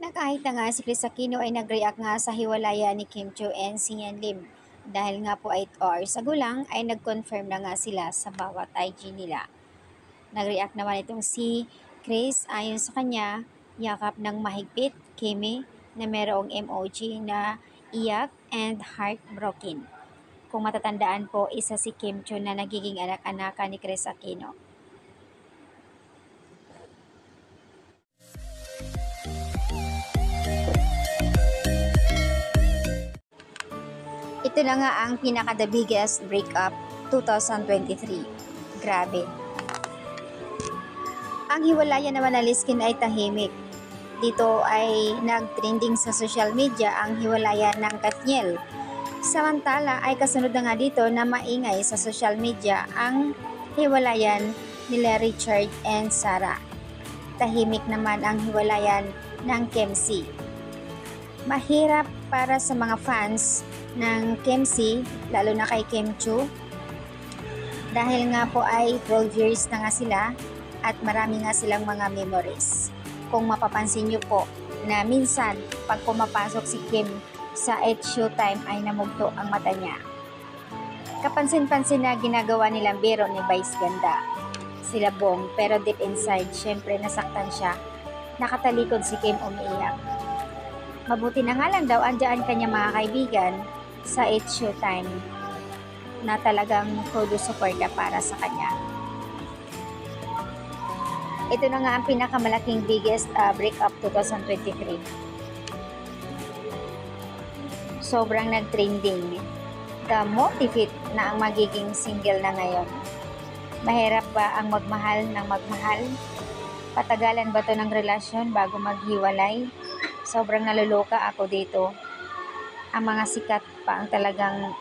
Na kahit na nga si Chris Aquino ay nag-react nga sa hiwalayan ni Kim Chiu and Sian Lim. Dahil nga po 8 hours ago lang ay nag-confirm na nga sila sa bawat IG nila. Nag-react naman itong si Chris ayon sa kanya, yakap ng mahigpit, Kimi, na merong emoji na iyak and heartbroken. Kung matatandaan po, isa si Kim Chiu na nagiging anak-anaka ni Chris Aquino. Ito na nga ang pinaka-the biggest breakup 2023. Grabe. Ang hiwalayan naman na Liskin ay tahimik. Dito ay nag-trending sa social media ang hiwalayan ng Katniel. Samantala ay kasunod na nga dito na maingay sa social media ang hiwalayan nila Richard and Sarah. Tahimik naman ang hiwalayan ng Kemsi. Mahirap para sa mga fans ng Kemsi, lalo na kay Kim Chiu, dahil nga po ay 12 years na nga sila at marami nga silang mga memories. Kung mapapansin nyo po na minsan pag pumapasok si Kim sa Showtime ay namugto ang mata niya. Kapansin-pansin na ginagawa nilang biro ni Vice Ganda sila Bong, pero deep inside syempre nasaktan siya. Nakatalikod si Kim umiiyak. Mabuti na nga lang daw andyan kanya mga kaibigan sa Showtime na talagang todo suporta para sa kanya. Ito na nga ang pinakamalaking biggest breakup 2023. Sobrang nag-trending. The Motivate na ang magiging single na ngayon. Mahirap ba ang magmahal ng magmahal? Patagalan ba to ng relasyon bago maghiwalay? Sobrang naluluka ako dito. Ang mga sikat pa ang talagang